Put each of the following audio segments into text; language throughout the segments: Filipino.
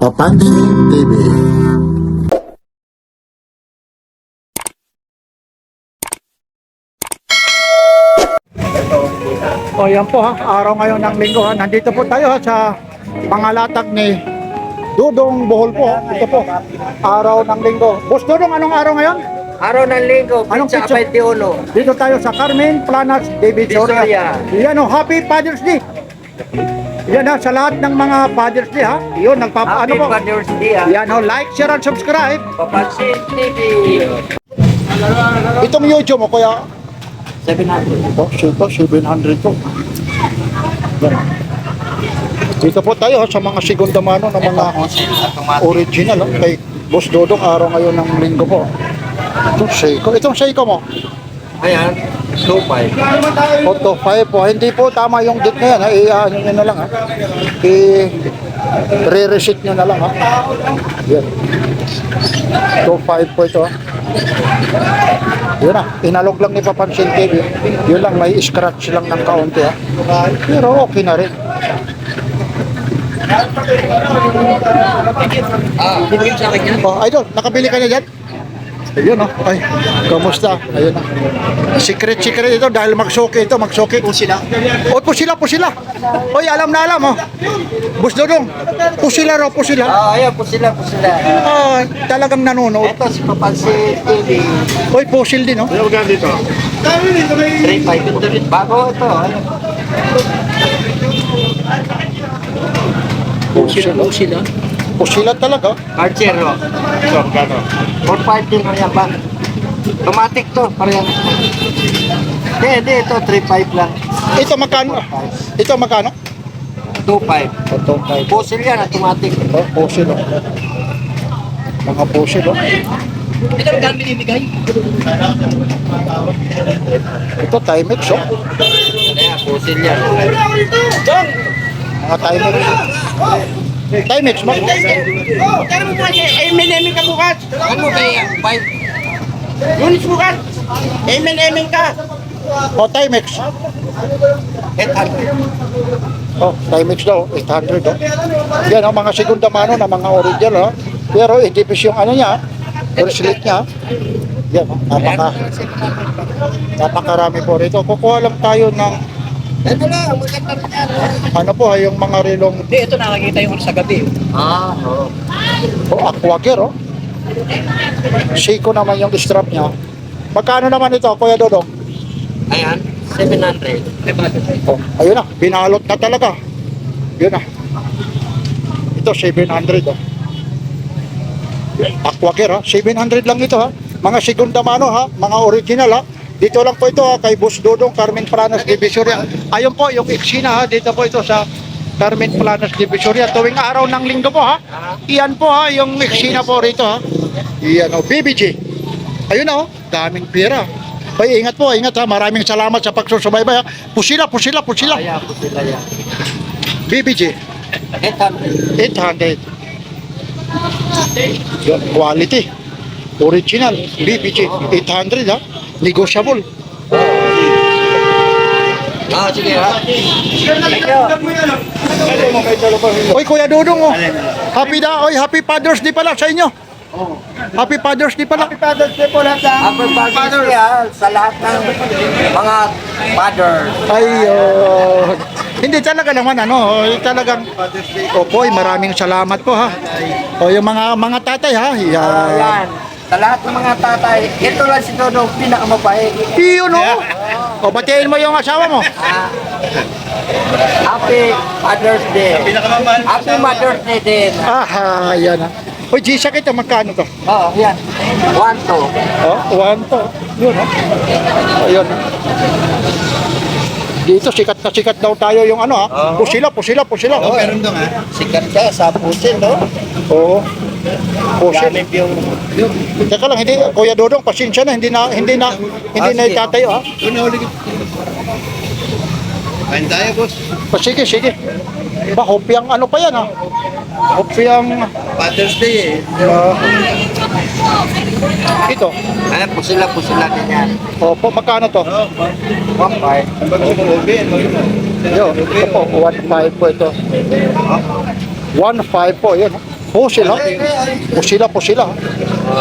Papansin TV. O yan po ha, araw ngayon ng linggo ha. Nandito po tayo ha, sa pangalatag ni Dudong Bohol po. Ito po, araw ng linggo. Boss Dudong, anong araw ngayon? Araw ng linggo, Anong pizza pizza? 21. Dito tayo sa Carmen Planas, David Soria. Soria. Yan o, Happy Father's Day. Yan ha, sa lahat ng mga Father's Day ha. Yun, Happy ano po. Father's Day, ah. Yan o, like, share, and subscribe. Papansin TV. Itong YouTube mo, kuya. 700. Oh, ito, 700 po. Yan. Dito po tayo ha, sa mga segunda mano ng mga original ha, kay Boss Dodong, araw ngayon ng linggo po. Itong Seiko. Itong Seiko mo, Ayan, 25. Auto 5 po. Hindi po tama yung date na yan ha. I-ano nyo na lang ha. I-re-receipt nyo na lang ha. Yan. 2.5 po ito ha. Yun na, inalog lang ni Papansin TV. Yun lang, may scratch lang ng kaunti ha. Pero okay na rin. Bibigyan sa akin yan. Oh, idol, nakabili ka na dyan? Ayun oh, ay, kamusta? Ayun na. Secret ito dahil magsuki ito, magsuki. Po sila? O, po sila. Oy, alam na alam oh. Boss Dodong, po sila. Ayan po sila. Ah, talagang nanonood. Ito si Papansin TV. Oy, pusil din oh. 3.5. Bago ito. Ayan. Pusil. Pusila talaga. Archero. 4.5 din yan ba? Automatic to, parehan. Hindi, ito 3.5 lang. Ito magkano? 2.5. Ito, Puzzle yan, automatic. pusil oh. Mga pusil oh. Ito ang gamit binibigay? Ito, Timex oh. Ayan, puzzle yan. Mga Timex. Timex mo? Kaya mo bukas eh, emin ka bukas. Ano kaya? 5. Yunis bukas. Emin ka. O, Timex. 800. Oh, Timex daw, 800 oh. Yan ang mga segunda mano na mga original oh. Pero itipis yung ano niya, bracelet niya. Yan oh, napakarami po rito. Kukuha lang tayo ng Ito lang, maganda rin yan. ano po yung mga rilong Hindi, ito nakakita yung sa gabi. Oo. aquagear oh. Seiko naman yung strap niya. Magkano naman ito, Kuya Dodong? Ayan, 700. Oh, ayun na, binalot na talaga. Yun na. Ito 700 oh. Aquagear ha, 700 lang ito ha. Mga segunda mano ha, mga original ha. Dito lang po ito ha, kay Boss Dodong, Carmen Planas, Divisoria. Ayun po, yung eksina ha, dito po ito sa Carmen Planas, Divisoria. Tuwing araw ng linggo po ha. Iyan po ha, yung eksina po rito ha. Iyan o, BBG. Ayun na o, daming pera. Ay, ingat po, ingat ha. Maraming salamat sa pagsusubaybay ha. Pusila. Ayan, puzzle yan. BBG, 800. 800. Yan, quality. Original, BBG, 800 ha. Negotiable. Sige ha. Thank you. Oy, Kuya Dudong oh. Happy Father's Day pala sa inyo. Happy Father's Day pala. Happy Father's Day ha, sa lahat ng mga father. Ayun. Hindi talaga naman talagang Opo, maraming salamat po ha. O yung mga tatay ha. Yan. Ayan. Sa lahat ng mga tatay, ito lang si Dodong pinakamabait. Yun oh. O batiin mo yung asawa mo. Happy Father's Day. Happy Mother's Day din. Aha, yan ha. Oy, G-Shock ito, magkano to? Oo, yan. 1, 2. Oh, 1 to. Yun oh. Ayun. Dito sikat daw tayo yung ano ha. Pusila. Meron doon ha. Sikat siya sa pusin, no? Oo. Pusil. Gamit yung... Teka lang, hindi Kuya Dodong, pasensya na, hindi na sige. itatayo ha. Kain tayo, boss. Sige. Ba, hopyang ano pa yan ha? Hopyang Father's Day eh. ito. Ayan, pusila din yan. Opo, magkano to? 1.5. Yo, ito po, 1.5 po ito. 1.5 po, yun. Oh, sila. Po sila.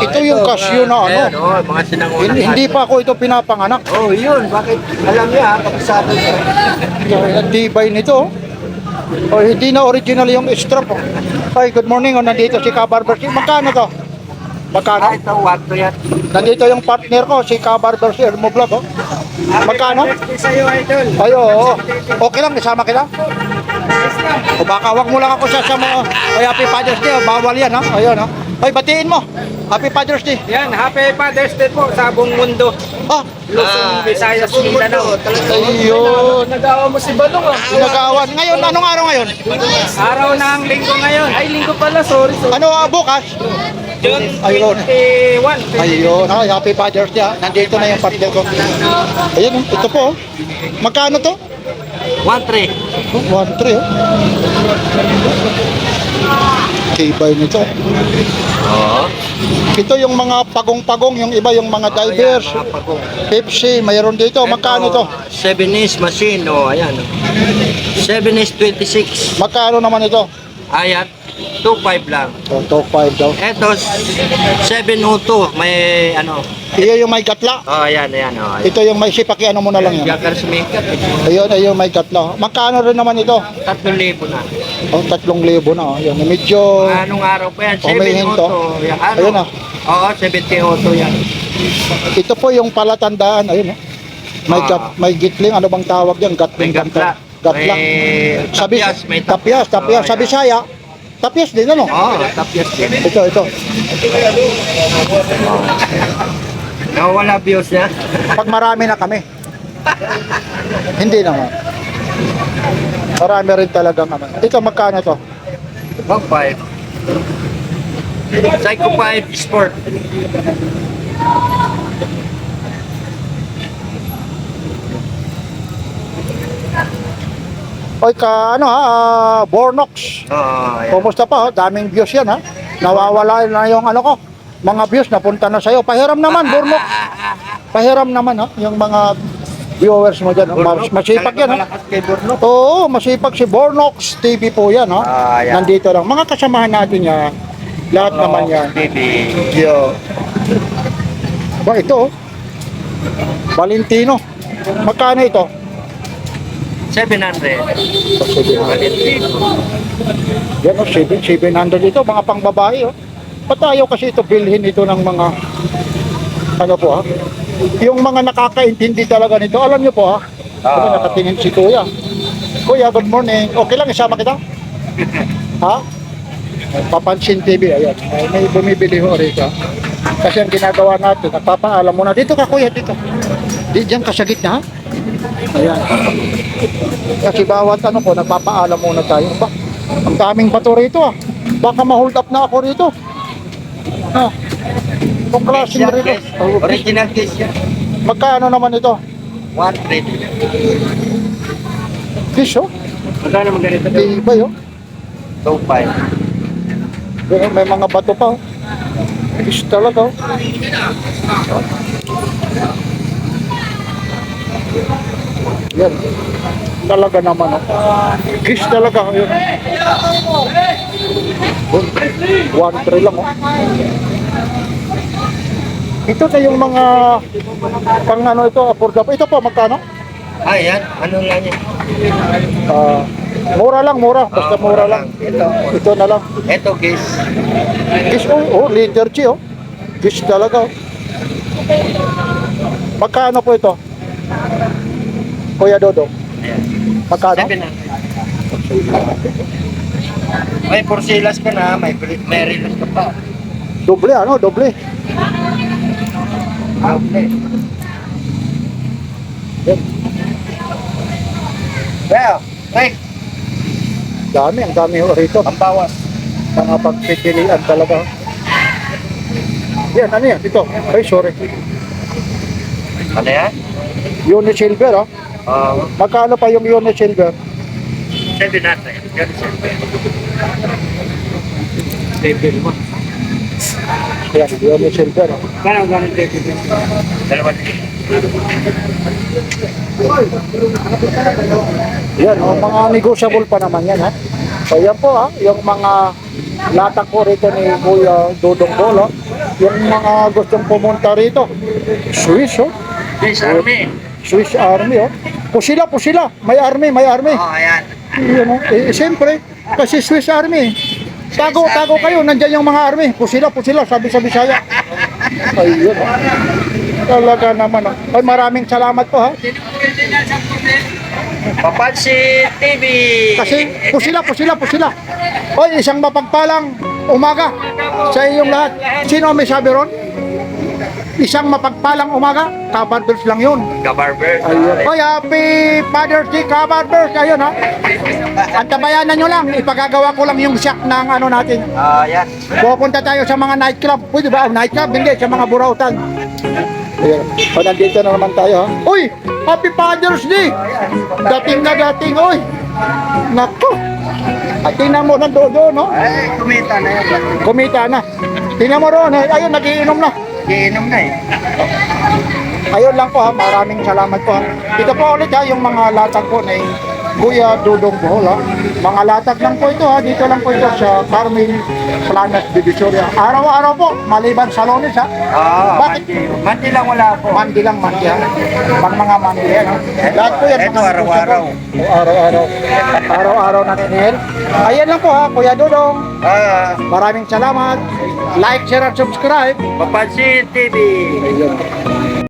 Ito yung Casio na ano. Ayan, oh, mga sinangunang Hindi pa ako ito pinapanganak. Oh, yun. Bakit? Alam niya, kapasado siya. Ang tibay nito. Oh, hindi na original yung strap. Oh. Hi, good morning. Oh, nandito si Kabarber. Magkano to? Magkano? Ito, 4 yan. Nandito yung partner ko, si Kabarber si Elmo Vlog. Oh. Magkano? Sa'yo, idol. Ay, oo. Okay lang, isama kita. O baka wag mo lang ako sasama. Ay, Happy Father's Day. Oh. Bawal yan, ha? Ayun, ha? Ay, batiin mo. Happy Father's Day. Yan, Happy Father's Day po sa buong mundo. Ah, Luzon, Visayas, Mindanao. ayun. Nag-aawa mo si Balong ah. Nag-aawan. Ngayon, anong araw ngayon? Araw ng linggo ngayon. Ay, linggo pala, sorry. Ano, bukas? June Ayun. 21. Ayun, ay, Happy Father's Day. Ha? Nandito na yung partner ko. Ayun, ito po. Oh. Magkano to? 1-3. 1-3, oh. Tibay nito. Oo. Ito yung mga pagong-pagong, yung iba yung mga divers. Pepsi, mayroon dito. Magkano to? 7S machine, oh, ayan. 7S 26. Magkano naman ito? Ayan, 2.5 lang. Top 5 daw. Eto, 702, may ano. Iyo yung may gatla. Oh, ayan, ayan. Oh, ayan. Ito yung may sipaki, ano mo na lang yan. Jackal sa makeup. Ayun, ayun, may gatla. Magkano rin naman ito? 3,000 na. Oh, 3,000 na. Oh. Ayun, medyo... Anong araw pa yan? Oh, may hinto. 702. Yan, ano? Ayun ah. Oo, 702 yan. Ito po yung palatandaan. Ayun, oh. May, may gitling. Ano bang tawag yan? May Gatling. gatla. Gatla. May Sabi, tapyas. May tapyas. Oh, Sa yan. Bisaya. Tapyas din, ano? Oo, tapyas din. Ito. Nawawala views niya. Pag marami na kami. Hindi naman. Marami rin talagang ano. Ito, magkano to? 1.5. Psycho 5 Sport. Oy, ano ha, Bornox. Oo, ayan. Kumusta pa? Daming views yan ha. Nawawala na yung ano ko. Mga views napunta na sa'yo. Pahiram naman, Bornox. Pahiram naman ha. Yung mga viewers mo dyan. Bornox, Masipag yan ha. malakas kay Bornox. Oo, masipag si Bornox TV po yan ha. Ayan. Nandito lang. Mga kasamahan natin yan. Lahat naman yan. Baby. Yo. Ba, ito oh. Valentino. Magkano ito? 700. Valentino. Yan o, 700 ito, mga pang babae o. Ba't ayaw kasi ito bilhin ito ng mga, ano po ha? Yung mga nakakaintindi talaga nito, alam nyo po ha? Kasi nakatingin si Kuya. Kuya, good morning. Okay lang, isama kita? Ha? Papansin TV, ayan. May bumibili ho rito. Kasi ang ginagawa natin, nagpapaalam muna. Dito ka Kuya, dito. Di dyan ka sa gitna ha? Ayan. Kasi bawat ano po, nagpapaalam muna tayo. Ba, ang daming bato rito ah. Baka ma-hold up na ako rito. Ha? Itong klaseng rito. Oh, Original case yan. magkano naman ito? 1.3. Fish oh. Magkano mo ganito? Tibay oh. 2.5. May mga bato pa oh. Fish talaga oh. Yan. Talaga naman oh. Fish talaga. Yun. 1-3 lang oh. Ito na yung mga pang ano ito, affordable. Ito po, magkano? Ay, yan. Ano lang yan? Mura lang, mura. Basta mura lang. Ito na lang. Ito, guys. Fish oh, liter chi oh. Fish talaga oh. Magkano po ito? Kuya Dodo. Ayan. Magkano? 700. May porsilas ka na, may relos ka pa. Doble ano, doble. Okay. Yan. Well, right. Dami, ang dami ho rito. Ang bawas. Mga pagpipilian talaga. Yan, ano yan? Ito. Ay, sorry. Ano yan? Unisilver oh. Magkano pa yung Unisilver? 700. Yan, 700 mo. Yan, Unisilver oh. Kano gano'n 700? Dalawa. Yan, oh, mga negotiable pa naman yan ha. So yan po ha, yung mga latak po rito ni Kuya Dudong Bolo. Yung mga gustong pumunta rito, Swiss, oh. Swiss Army. Swiss Army, oh. Pusila. May army. Ayan. Yun, oh. Siyempre, kasi Swiss Army. Tago kayo, nandyan yung mga army. Pusila, sabi sa Bisaya. Ayun, oh. Talaga naman, oh. Ay, maraming salamat po, ha. Papansin TV. Kasi pusila. Oy, isang mapagpalang umaga sa inyong lahat. Sino ang may sabi ron? Isang mapagpalang umaga, Kabarbers lang yun. Kabarber. Ayun. Oy, happy Father's Day, Kabarbers. Ayun, ha. Antabayanan nyo lang, ipagagawa ko lang yung shack ng ano natin. Ayan. Pupunta tayo sa mga nightclub. Pwede ba? Nightclub? Hindi, sa mga burautan. Ayun. O, nandito na naman tayo, ha. Uy! Happy Father's Day! Dating, oy! Naku! At tingnan mo ng dodo, no? Ay, kumita na yan. Kumita na. Tingnan mo ron, ayun, nagiinom na. Iinom na eh. Ayun lang po, ha. Maraming salamat po, ha. Ito po ulit, ha, yung mga latag po na Kuya Dudong Bohol, ha. Mga latag lang po ito, ha. Dito lang po ito sa Carmen Planas Divisoria. Araw-araw po, maliban sa Lunes, ha. Bakit? Mandi lang wala po. Mandi lang, ha. Pag mga mandi, ha. Lahat po yan. Ito, mga araw-araw. negosyo po. Araw-araw. Araw-araw naninihil. Ayan lang po, ha, Kuya Dudong. Maraming salamat. Like, share, at subscribe. Papansin TV. Ayun.